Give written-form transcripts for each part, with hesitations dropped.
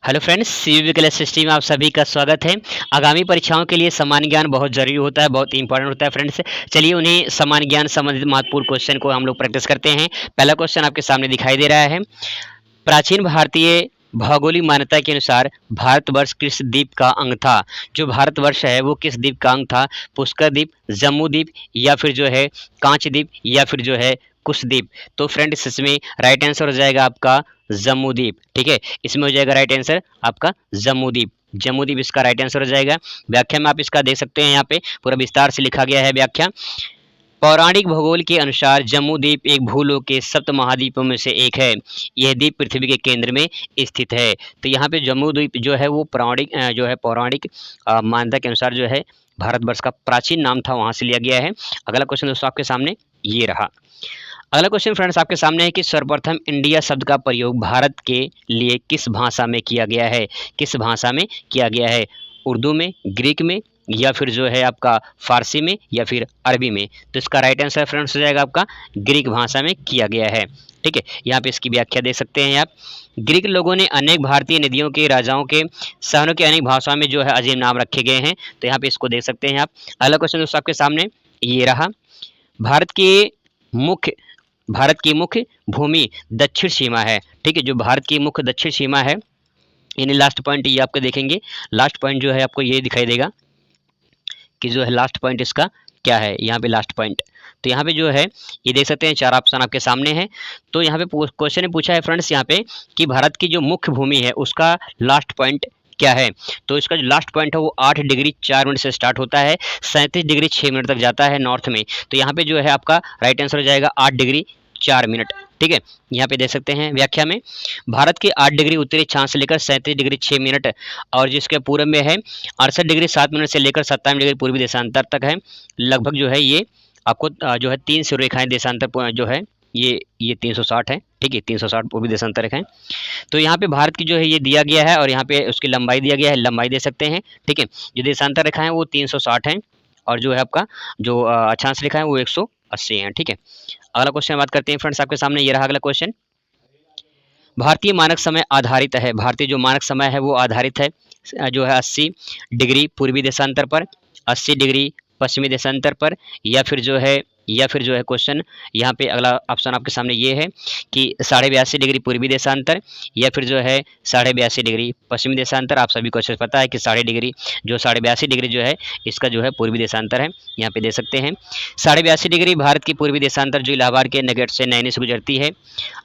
Hello friends, CVV class system में आप सभी का स्वागत है। आगामी परीक्षाओं के लिए सामान्य ज्ञान बहुत जरूरी होता है, बहुत इंपॉर्टेंट होता है फ्रेंड्स। चलिए उन्हीं सामान्य ज्ञान संबंधित महत्वपूर्ण क्वेश्चन को हम लोग प्रैक्टिस करते हैं। पहला क्वेश्चन आपके सामने दिखाई दे रहा है। प्राचीन भारतीय भौगोलिक मान्यता के अनुसार भारतवर्ष किस द्वीप का अंग था? जो भारतवर्ष है वो किस द्वीप का अंग था? पुष्कर द्वीप, जम्मू द्वीप, या फिर जो है कांच द्वीप, या फिर जो है कुशद्वीप। तो फ्रेंड्स इसमें राइट आंसर हो जाएगा आपका जम्मू द्वीप। ठीक है, इसमें हो जाएगा राइट आंसर आपका जम्मू द्वीप। जम्मू द्वीप इसका राइट आंसर हो जाएगा। व्याख्या में आप इसका देख सकते हैं, यहाँ पे पूरा विस्तार से लिखा गया है व्याख्या। पौराणिक भूगोल के अनुसार जम्मू द्वीप एक भूलोक के सप्त महाद्वीपों में से एक है। यह द्वीप पृथ्वी के केंद्र में स्थित है। तो यहाँ पे जम्मू द्वीप जो है वो पौराणिक मान्यता के अनुसार जो है भारतवर्ष का प्राचीन नाम था, वहां से लिया गया है। अगला क्वेश्चन दोस्तों आपके सामने ये रहा। अगला क्वेश्चन फ्रेंड्स आपके सामने है कि सर्वप्रथम इंडिया शब्द का प्रयोग भारत के लिए किस भाषा में किया गया है? किस भाषा में किया गया है? उर्दू में, ग्रीक में, या फिर जो है आपका फारसी में, या फिर अरबी में। तो इसका राइट आंसर फ्रेंड्स हो जाएगा आपका ग्रीक भाषा में किया गया है। ठीक है, यहाँ पे इसकी व्याख्या देख सकते हैं आप। ग्रीक लोगों ने अनेक भारतीय नदियों के राजाओं के शहरों के अनेक भाषाओं में जो है अजीब नाम रखे गए हैं। तो यहाँ पे इसको देख सकते हैं आप। अगला क्वेश्चन दोस्तों आपके सामने ये रहा। भारत के मुख्य भारत की मुख्य भूमि दक्षिण सीमा है। ठीक है, जो भारत की मुख्य दक्षिण सीमा है, यानी लास्ट पॉइंट ये आपको देखेंगे। लास्ट पॉइंट जो है आपको ये दिखाई देगा कि जो है लास्ट पॉइंट इसका क्या है। यहाँ पे लास्ट पॉइंट, तो यहाँ पे जो है ये देख सकते हैं, चार ऑप्शन आपके सामने है। तो यहाँ पे क्वेश्चन ने पूछा है फ्रेंड्स यहाँ पे कि भारत की जो मुख्य भूमि है उसका लास्ट पॉइंट क्या है। तो इसका जो लास्ट पॉइंट है वो 8 डिग्री 4 मिनट से स्टार्ट होता है, 37 डिग्री 6 मिनट तक जाता है नॉर्थ में। तो यहाँ पे जो है आपका राइट आंसर हो जाएगा 8 डिग्री 4 मिनट। ठीक है, यहाँ पे देख सकते हैं व्याख्या में, भारत के 8 डिग्री उत्तरी अक्षांश से लेकर 37 डिग्री 6 मिनट, और जिसके पूर्व में है 68 डिग्री 7 मिनट से लेकर 57 डिग्री पूर्वी देशांतर तक है। लगभग जो है ये आपको जो है 3 सूर्यरेखाएं देशांतर जो है ये 360 है। ठीक है, 360 पूर्वी देशांतर रेखाएं। तो यहाँ पे भारत की जो है ये दिया गया है, और यहाँ पे उसकी लंबाई दिया गया है, लंबाई दे सकते हैं। ठीक है, जो देशांतर रेखा है वो 360 है, और जो है आपका जो अक्षांश रेखा है वो 180 है। ठीक है, अगला क्वेश्चन बात करते हैं फ्रेंड्स आपके सामने ये रहा अगला क्वेश्चन। भारतीय मानक समय आधारित है, भारतीय जो मानक समय है वो आधारित है जो है 80 डिग्री पूर्वी देशांतर पर, 80 डिग्री पश्चिमी देशांतर पर, या फिर जो है क्वेश्चन यहाँ पे अगला ऑप्शन आपके सामने ये है कि 82.5 डिग्री पूर्वी देशांतर, या फिर जो है 82.5 डिग्री पश्चिमी देशांतर। आप सभी को अच्छे से पता है कि 82.5 डिग्री जो है इसका जो है पूर्वी देशांतर है। यहाँ पे दे सकते हैं 82.5 डिग्री भारत की पूर्वी देशांतर जो इलाहाबाद के नगेट से नैनी से गुजरती है,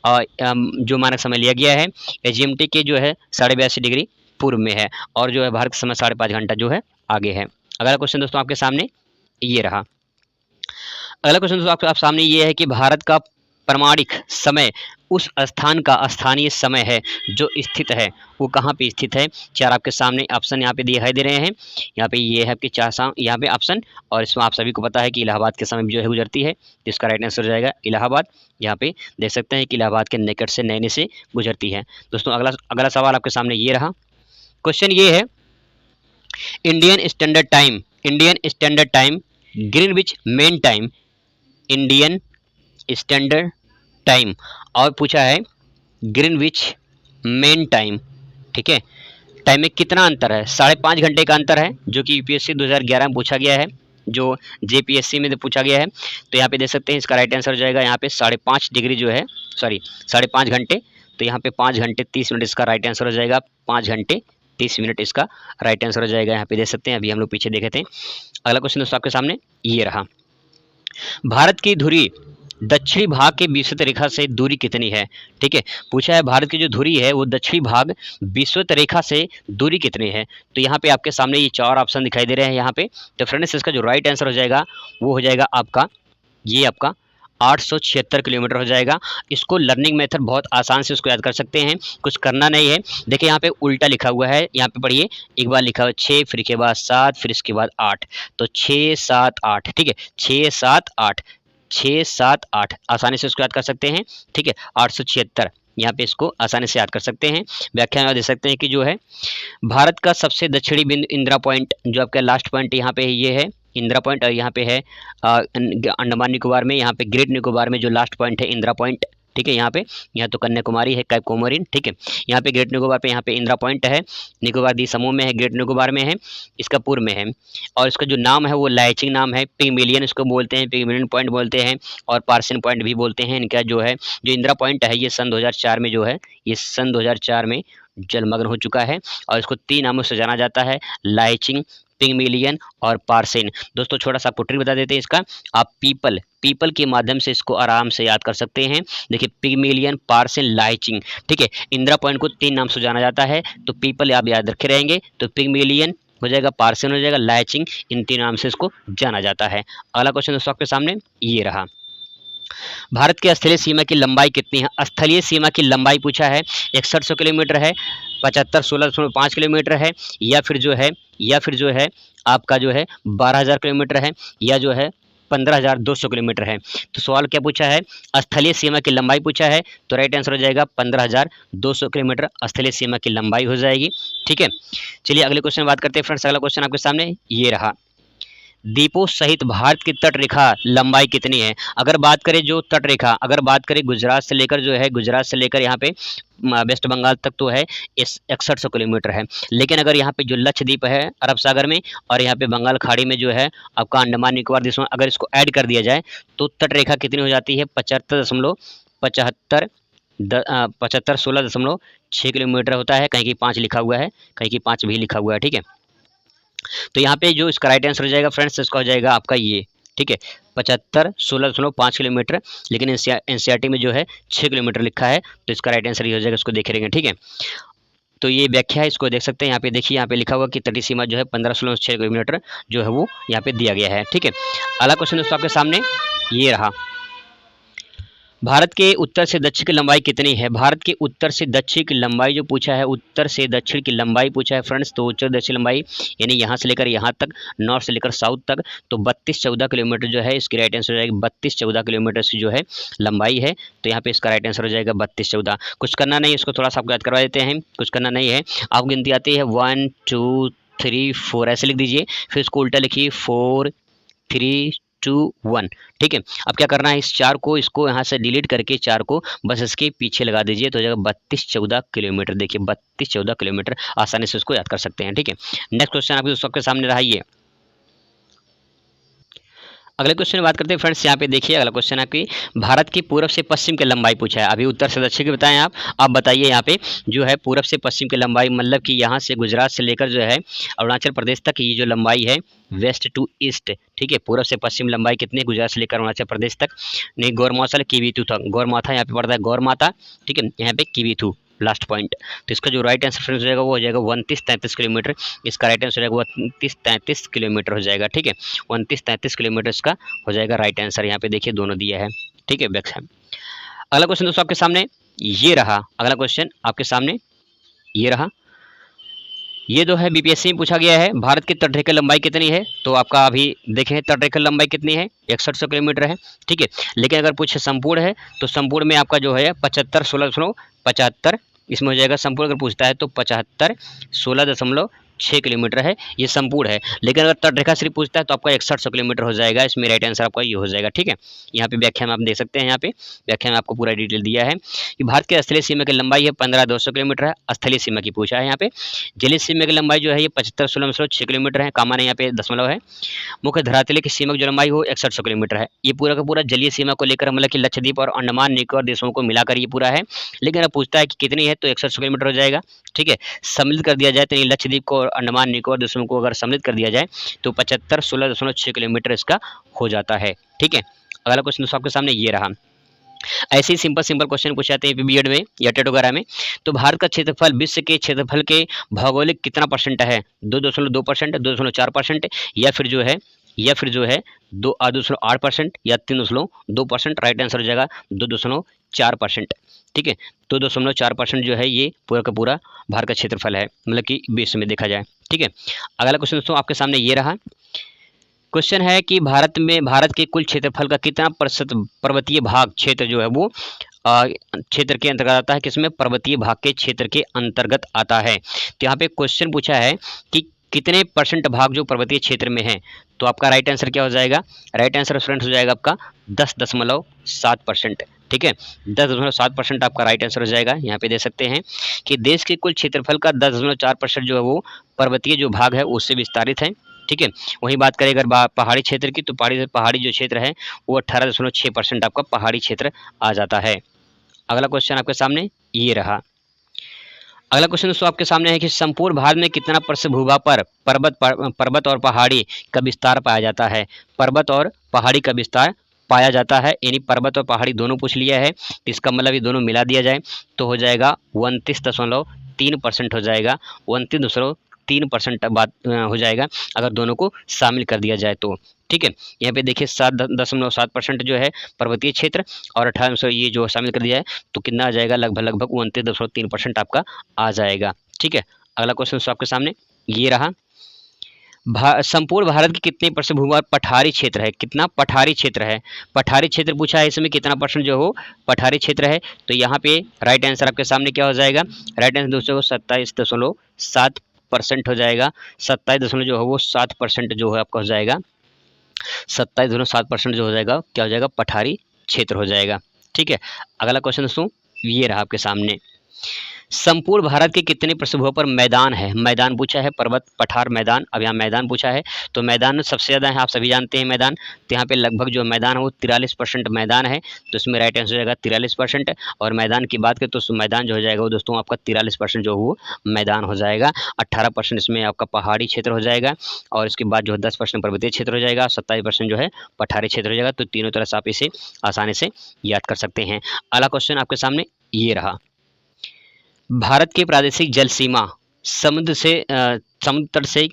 और जो मानक समय लिया गया है GMT के जो है 82.5 डिग्री पूर्व में है, और जो है भारत का समय 5.5 घंटा जो है आगे है। अगला क्वेश्चन दोस्तों आपके सामने ये रहा। अगला क्वेश्चन दोस्तों आप सामने ये है कि भारत का प्रमाणिक समय उस स्थान का स्थानीय समय है जो स्थित है, वो कहाँ पे स्थित है। चार आपके सामने ऑप्शन यहाँ पे दिखाई दे रहे हैं। यहाँ पे ये है आपके यहाँ पे ऑप्शन, और इसमें आप सभी को पता है कि इलाहाबाद के समय जो है गुजरती है, तो इसका राइट आंसर हो जाएगा इलाहाबाद। यहाँ पे देख सकते हैं कि इलाहाबाद के निकट से नैनी से गुजरती है। दोस्तों अगला सवाल आपके सामने ये रहा। क्वेश्चन ये है, Indian standard time, Greenwich main time, Indian standard time, और पूछा है ग्रीनविच मेन टाइम। ठीक है, टाइम में कितना अंतर है? 5.5 घंटे का अंतर है, जो कि यूपीएससी 2011 में पूछा गया है, जो जेपीएससी में पूछा गया है। तो यहाँ पे देख सकते हैं इसका राइट आंसर हो जाएगा यहाँ पे 5.5 डिग्री जो है, सॉरी 5.5 घंटे। तो यहाँ पे 5 घंटे 30 मिनट इसका राइट आंसर हो जाएगा। 5 घंटे 30 मिनट इसका राइट आंसर हो जाएगा। यहाँ पे देख सकते हैं, अभी हम लोग पीछे देखे थे। अगला क्वेश्चन दोस्तों आपके सामने ये रहा। भारत की धुरी दक्षिणी भाग के विषुवत रेखा से दूरी कितनी है? ठीक है, पूछा है भारत की जो धुरी है वो दक्षिणी भाग विषुवत रेखा से दूरी कितनी है। तो यहाँ पे आपके सामने ये चार ऑप्शन दिखाई दे रहे हैं यहाँ पे। तो फ्रेंड्स इसका जो राइट आंसर हो जाएगा वो हो जाएगा आपका 876 किलोमीटर हो जाएगा। इसको लर्निंग मेथड बहुत आसान से उसको याद कर सकते हैं, कुछ करना नहीं है। देखिए यहाँ पे उल्टा लिखा हुआ है, यहाँ पे पढ़िए, एक बार लिखा हुआ 6, फिर के बाद 7, फिर इसके बाद 8, तो 6 7 8। ठीक है, 6 7 8, 6 7 8 आसानी से इसको याद कर सकते हैं। ठीक है, 876 यहाँ पे इसको आसानी से याद कर सकते हैं। व्याख्या में दे सकते हैं कि जो है भारत का सबसे दक्षिणी बिंदु इंदिरा पॉइंट, जो आपका लास्ट पॉइंट यहाँ पे ये है इंदिरा पॉइंट, और यहाँ पे है अंडमान निकोबार में, यहाँ पे ग्रेट निकोबार में जो लास्ट पॉइंट है इंदिरा पॉइंट। ठीक है। यहाँ तो कन्याकुमारी है, कैप कोमोरिन, ठीक है। यहाँ पे ग्रेट निकोबार पे यहाँ पे इंदिरा पॉइंट है, निकोबार द्वीप समूह में है, ग्रेट निकोबार में है, इसका पूर्व में है। और इसका जो नाम है वो लाइचिंग नाम है, पिग्मेलियन इसको बोलते हैं, पिग्मेलियन पॉइंट बोलते हैं और पार्सियन पॉइंट भी बोलते हैं। इनका जो है जो इंदिरा पॉइंट है ये सन 2004 में जो है ये सन 2004 में जलमग्न हो चुका है और इसको 3 नामों से जाना जाता है, लाइचिंग, पिग्मेलियन और पार्सियन। दोस्तों छोटा सा आपको ट्रिक बता देते हैं इसका, आप पीपल के माध्यम से इसको आराम से याद कर सकते हैं। देखिए पिग्मेलियन, पार्सियन, लाइचिंग, ठीक है। इंदिरा पॉइंट को 3 नाम से जाना जाता है, तो पीपल आप याद रखे रहेंगे, तो पिग्मेलियन हो जाएगा, पार्सियन हो जाएगा, लाइचिंग, इन 3 नाम से इसको जाना जाता है। अगला क्वेश्चन दोस्तों आपके सामने ये रहा, भारत की स्थलीय सीमा की लंबाई कितनी है? स्थलीय सीमा की लंबाई पूछा है, 6100 किलोमीटर है, 75 किलोमीटर है, या फिर जो है आपका जो है 12,000 किलोमीटर है, या जो है 15,200 किलोमीटर है। तो सवाल क्या पूछा है? स्थलीय सीमा की लंबाई पूछा है, तो राइट आंसर हो जाएगा 15,200 किलोमीटर स्थलीय सीमा की लंबाई हो जाएगी, ठीक है। चलिए अगले क्वेश्चन में बात करते हैं फ्रेंड्स। अगला क्वेश्चन आपके सामने ये रहा, द्वीपों सहित भारत की तट रेखा लंबाई कितनी है? अगर बात करें जो तट रेखा, अगर बात करें गुजरात से लेकर जो है, गुजरात से लेकर यहाँ पे वेस्ट बंगाल तक तो है 6100 किलोमीटर है, लेकिन अगर यहाँ पे जो लक्षद्वीप है अरब सागर में और यहाँ पे बंगाल खाड़ी में जो है आपका अंडमान निकोबार द्वीप समूह, अगर इसको ऐड कर दिया जाए तो तट रेखा कितनी हो जाती है? 75.16.6 किलोमीटर होता है। कहीं की 5 लिखा हुआ है, कहीं की 5 भी लिखा हुआ है, ठीक है। तो यहाँ पे जो इसका राइट आंसर हो जाएगा फ्रेंड्स, इसका हो जाएगा आपका ये, ठीक है, 75.16.5 किलोमीटर, लेकिन एनसीईआरटी में जो है 6 किलोमीटर लिखा है, तो इसका राइट आंसर ये हो जाएगा, इसको देख रहेंगे, ठीक है। तो ये व्याख्या है, इसको देख सकते हैं। यहाँ पे देखिए, यहाँ पे लिखा हुआ कि तटीय सीमा जो है 15-16-6 किलोमीटर जो है वो यहाँ पे दिया गया है, ठीक है। अगला क्वेश्चन दोस्तों आपके सामने ये रहा, भारत के उत्तर से दक्षिण की लंबाई कितनी है? भारत के उत्तर से दक्षिण की लंबाई जो पूछा है, उत्तर से दक्षिण की लंबाई पूछा है फ्रेंड्स, तो उत्तर दक्षिण लंबाई यानी यहाँ से लेकर यहाँ तक, नॉर्थ से लेकर साउथ तक, तो 32-14 किलोमीटर जो है इसकी राइट आंसर हो जाएगा। 32-14 किलोमीटर की जो है लंबाई है, तो यहाँ पे इसका राइट आंसर हो जाएगा 32-14। कुछ करना नहीं, इसको थोड़ा सा आपको याद करवा देते हैं, कुछ करना नहीं है। आपको गिनती आती है 1 2 3 4 ऐसे लिख दीजिए, फिर इसको उल्टा लिखिए 4 3 2 1, ठीक है। अब क्या करना है, इस 4 को, इसको यहाँ से डिलीट करके 4 को बस इसके पीछे लगा दीजिए, तो हो जाएगा 32-14 किलोमीटर। देखिए 32-14 किलोमीटर, आसानी से उसको याद कर सकते हैं, ठीक है। नेक्स्ट क्वेश्चन आपके दोस्तों के सामने रहा ये, अगले क्वेश्चन में बात करते हैं फ्रेंड्स। यहाँ पे देखिए अगला क्वेश्चन आपकी, भारत की पूर्व से पश्चिम की लंबाई पूछा है। अभी उत्तर से दक्षिण की बताएं आप बताइए यहाँ पे जो है पूर्व से पश्चिम की लंबाई, मतलब कि यहाँ से गुजरात से लेकर जो है अरुणाचल प्रदेश तक ये जो लंबाई है, वेस्ट टू ईस्ट, ठीक है, पूर्व से पश्चिम लंबाई कितनी है गुजरात से लेकर अरुणाचल प्रदेश तक? नहीं, गौरमासा किवीथू तक, गौरमाथा यहाँ पे पड़ता है, गौरमाता, ठीक है, यहाँ पे किवीथू लास्ट पॉइंट। तो इसका जो राइट आंसर हो जाएगा वो हो जाएगा 29-33 किलोमीटर। इसका राइट आंसर हो जाएगा 29-33 किलोमीटर हो जाएगा, ठीक है। 29-33 किलोमीटर इसका हो जाएगा राइट आंसर। यहाँ पे देखिए दोनों दिया है, ठीक है। बैक साइड अगला क्वेश्चन दोस्तों आपके सामने ये रहा, अगला क्वेश्चन आपके सामने ये रहा, ये जो है बीपीएससी में पूछा गया है, भारत की तटरेखा लंबाई कितनी है? तो आपका अभी देखें तटरेखा लंबाई कितनी है, 6100 किलोमीटर है, ठीक है। लेकिन अगर पूछे संपूर्ण है, तो संपूर्ण में आपका जो है 75-16.75 इसमें हो जाएगा। संपूर्ण अगर पूछता है तो 75-16.6 किलोमीटर है, ये संपूर्ण है। लेकिन अगर तटरेखा सिर्फ पूछता है तो आपका 6100 किलोमीटर हो जाएगा। इसमें राइट आंसर आपका ये हो जाएगा, ठीक है। यहाँ पे व्याख्या में आप देख सकते हैं, यहाँ पे व्याख्या में आपको पूरा डिटेल दिया है कि भारत के स्थलीय सीमा की लंबाई है 15,200 किलोमीटर है, स्थलीय सीमा की पूछा है। यहाँ पे जलीय सीमा की लंबाई जो है ये 75-16.6 किलोमीटर है, कामा ने यहाँ पे दशमलव है। मुख्य धरातलीय की सीमा की जो लंबाई हो 6100 किलोमीटर है। ये पूरा का पूरा जलीय सीमा को लेकर, मतलब कि लक्षद्वीप और अंडमान निकोबार देशों को मिलाकर ये पूरा है। लेकिन अब पूछता है कि कितनी है, तो 6100 किलोमीटर हो जाएगा, ठीक है। सम्मिलित कर दिया जाए तो लक्षद्वीप को और अंडमान निकोबार देशों को अगर सम्मिलित कर दिया जाए तो 75-16.6 किलोमीटर इसका हो जाता है, ठीक है। अगला क्वेश्चन दोस्तों आपके सामने ये रहा, ऐसे ही सिंपल क्वेश्चन पूछे जाते हैं बीएड में या टेट वगैरह में। तो भारत का क्षेत्रफल विश्व के क्षेत्रफल के भौगोलिक कितना परसेंट है? 2.2%, 2.4%, या फिर जो है 2.8% या 3.2%। राइट आंसर हो जाएगा 2.4%, ठीक है। 2.4% जो है ये पूरा का पूरा भारत का क्षेत्रफल है, मतलब कि विश्व में देखा जाए, ठीक है। अगला क्वेश्चन दोस्तों आपके सामने ये रहा, क्वेश्चन है कि भारत के कुल क्षेत्रफल का कितना प्रतिशत पर्वतीय भाग क्षेत्र जो है वो क्षेत्र के अंतर्गत आता है? किसमें? पर्वतीय भाग के क्षेत्र के अंतर्गत आता है। तो यहाँ पे क्वेश्चन पूछा है कि कितने परसेंट भाग जो पर्वतीय क्षेत्र में है, तो आपका राइट आंसर क्या हो जाएगा? राइट आंसर फ्रेंड्स हो जाएगा आपका 10.7%। ठीक है, 10.7% आपका राइट आंसर हो जाएगा। यहाँ पे दे सकते हैं कि देश के कुल क्षेत्रफल का 10.4% जो है वो पर्वतीय जो भाग है उससे विस्तारित है। ठीक है, वहीं बात करें अगर पहाड़ी क्षेत्र की, तो पहाड़ी जो क्षेत्र है वो 18.6% आपका पहाड़ी क्षेत्र आ जाता है। अगला क्वेश्चन आपके सामने ये रहा। अगला क्वेश्चन दोस्तों आपके सामने है कि संपूर्ण भारत में कितना प्रतिशत भूभाग पर पर्वत और पहाड़ी का विस्तार पाया जाता है। पर्वत और पहाड़ी का विस्तार पाया जाता है, यानी पर्वत और पहाड़ी दोनों पूछ लिया है। इसका मतलब ये दोनों मिला दिया जाए तो हो जाएगा 29.3% हो जाएगा। 29.3% बात हो जाएगा अगर दोनों को शामिल कर दिया जाए तो। ठीक है, यहाँ पे देखिए 7.7% जो है पर्वतीय क्षेत्र और 18 ये जो शामिल कर दिया है तो कितना आ जाएगा, लगभग 29.3% आपका आ जाएगा। ठीक है, अगला क्वेश्चन आपके सामने ये रहा। संपूर्ण भारत की कितने परसेंट भूभाग पठारी क्षेत्र है। कितना पठारी क्षेत्र है, पठारी क्षेत्र पूछा है, इसमें कितना परसेंट जो हो पठारी क्षेत्र है। तो यहाँ पे राइट आंसर आपके सामने क्या हो जाएगा, राइट आंसर दोस्तों 27.7% हो जाएगा। 27 जो है वो 7% जो है आपका हो जाएगा। 27.7% जो हो जाएगा क्या हो जाएगा, पठारी क्षेत्र हो जाएगा। ठीक है, अगला क्वेश्चन दोस्तों ये रहा आपके सामने। संपूर्ण भारत के कितने प्रदेशों पर मैदान है। मैदान पूछा है, पर्वत पठार मैदान। अब यहाँ मैदान पूछा है तो मैदान सबसे ज़्यादा है, आप सभी जानते हैं मैदान। तो यहाँ पे लगभग जो मैदान है वो 43% मैदान है। तो इसमें राइट आंसर हो जाएगा 43%। और मैदान की बात करें तो मैदान जो हो जाएगा वो दोस्तों आपका 43% जो वो मैदान हो जाएगा। 18% इसमें आपका पहाड़ी क्षेत्र हो जाएगा और इसके बाद जो है 10% पर्वतीय क्षेत्र हो जाएगा। 27% जो है पठारी क्षेत्र हो जाएगा। तो तीनों तरह से आप इसे आसानी से याद कर सकते हैं। अगला क्वेश्चन आपके सामने ये रहा। भारत की प्रादेशिक जल सीमा समुद्र तट से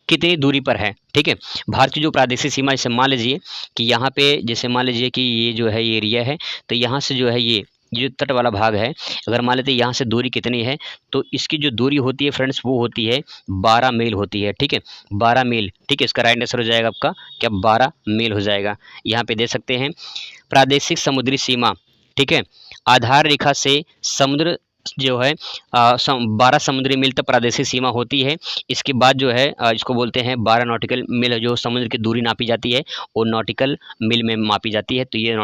कितनी दूरी पर है। ठीक है, भारत की जो प्रादेशिक सीमा, जैसे मान लीजिए कि यहाँ पे, जैसे मान लीजिए कि ये जो है ये एरिया है, तो यहाँ से जो है ये जो तट वाला भाग है, अगर मान लेते हैं यहाँ से दूरी कितनी है, तो इसकी जो दूरी होती है फ्रेंड्स वो होती है 12 मील होती है। ठीक है, 12 मील। ठीक है, इसका राइट आंसर हो जाएगा आपका क्या, 12 मील हो जाएगा। यहाँ पे दे सकते हैं प्रादेशिक समुद्री सीमा। ठीक है, आधार रेखा से समुद्र जो है 12 समुद्री मील तक प्रादेशिक सीमा होती है। इसके बाद जो है इसको बोलते हैं 12 नॉटिकल मील, जो समुद्र की दूरी नापी जाती है वो नॉटिकल मील में मापी जाती है। तो ये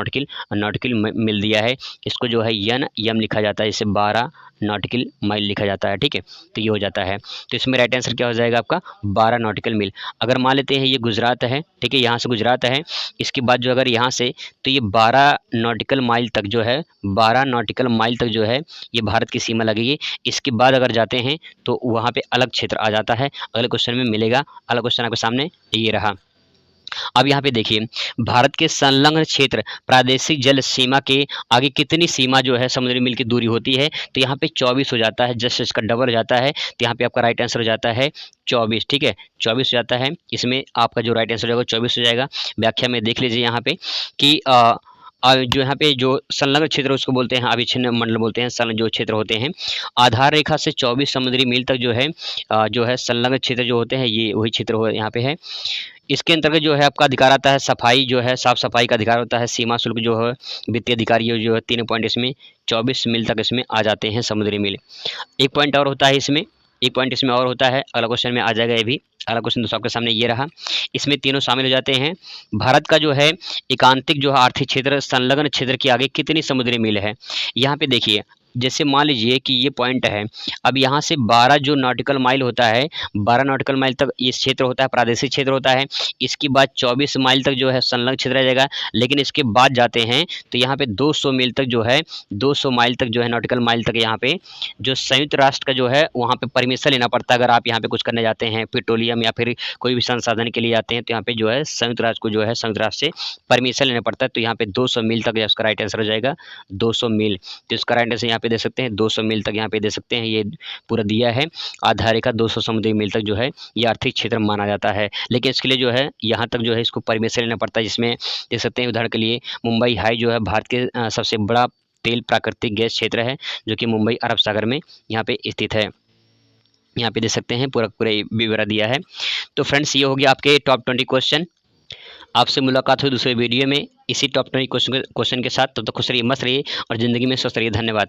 नॉटिकल मील दिया है, इसको जो है यम लिखा जाता है, इसे 12 नॉटिकल माइल लिखा जाता है। ठीक है, तो ये हो जाता है। तो इसमें राइट आंसर क्या हो जाएगा आपका 12 नॉटिकल मील। अगर मान लेते हैं ये गुजरात है, ठीक है, यहाँ से गुजरात है, इसके बाद जो अगर यहाँ से, तो ये 12 नॉटिकल माइल तक जो है, 12 नॉटिकल माइल तक जो है ये भारत की सीमा लगेगी। इसके बाद अगर जाते हैं तो वहाँ पे अलग क्षेत्र आ जाता है, अगले क्वेश्चन में मिलेगा। अगला क्वेश्चन आपके सामने ये रहा। अब यहाँ पे देखिए, भारत के संलग्न क्षेत्र प्रादेशिक जल सीमा के आगे कितनी सीमा जो है समुद्री मील की दूरी होती है। तो यहाँ पे 24 हो जाता है, जस्ट इसका डबल हो जाता है। तो यहाँ पे आपका राइट आंसर हो जाता है 24। ठीक है, 24 हो जाता है। इसमें आपका जो राइट आंसर हो जाएगा 24 हो जाएगा। व्याख्या में देख लीजिए यहाँ पे कि जो यहाँ पे जो संलग्न क्षेत्र उसको बोलते हैं अविच्छिन्न मंडल बोलते हैं। संलग्न जो क्षेत्र होते हैं, आधार रेखा से 24 समुद्री मील तक जो है संलग्न क्षेत्र जो होते हैं, ये वही क्षेत्र हो यहाँ पे है। इसके अंतर्गत जो है आपका अधिकार आता है सफाई, जो है साफ सफाई का अधिकार होता है। सीमा शुल्क जो है वित्तीय अधिकारी जो है 3 पॉइंट इसमें 24 मील तक इसमें आ जाते हैं समुद्री मील। एक पॉइंट और होता है इसमें, एक पॉइंट इसमें और होता है, अगला क्वेश्चन में आ जाएगा ये भी। अगला क्वेश्चन दोस्तों आपके सामने ये रहा। इसमें तीनों शामिल हो जाते हैं। भारत का जो है एकांतिक जो है आर्थिक क्षेत्र संलग्न क्षेत्र के आगे कितनी समुद्री मील है। यहाँ पे देखिए, जैसे मान लीजिए कि ये पॉइंट है, अब यहाँ से 12 जो नॉटिकल माइल होता है, 12 नॉटिकल माइल तक ये क्षेत्र होता है, प्रादेशिक क्षेत्र होता है। इसके बाद 24 माइल तक जो है संलग्न क्षेत्र रह जाएगा। लेकिन इसके बाद जाते हैं तो यहाँ पे 200 मील तक जो है, 200 माइल तक जो है नॉटिकल माइल तक यहाँ पे जो संयुक्त राष्ट्र का जो है वहाँ पे परमिशन लेना पड़ता है। अगर आप यहाँ पे कुछ करने जाते हैं, पेट्रोलियम या फिर कोई भी संसाधन के लिए आते हैं, तो यहाँ पे जो है संयुक्त राष्ट्र को जो है संयुक्त राष्ट्र से परमिशन लेना पड़ता है। तो यहाँ पे 200 मील तक इसका राइट आंसर हो जाएगा 200 मील। तो इसका राइट आंसर यहाँ पे दे सकते हैं 200 मील तक यहाँ पे दे सकते हैं, ये पूरा दिया है। आधार रेखा 200 समुद्री मील तक जो है ये आर्थिक क्षेत्र माना जाता है। लेकिन इसके लिए जो है यहाँ तक जो है इसको परमिशन लेना पड़ता है, जिसमें देख सकते हैं उदाहरण के लिए मुंबई हाई जो है भारत के सबसे बड़ा तेल प्राकृतिक गैस क्षेत्र है, जो कि मुंबई अरब सागर में यहाँ पे स्थित है। यहाँ पे देख सकते हैं पूरा विवरण दिया है। तो फ्रेंड्स ये हो गया आपके टॉप 20 क्वेश्चन। आपसे मुलाकात हुई दूसरे वीडियो में इसी टॉप 20 क्वेश्चन के साथ। तब तक खुश रहिए, मस्त रहिए और ज़िंदगी में स्वस्थ रहिए। धन्यवाद।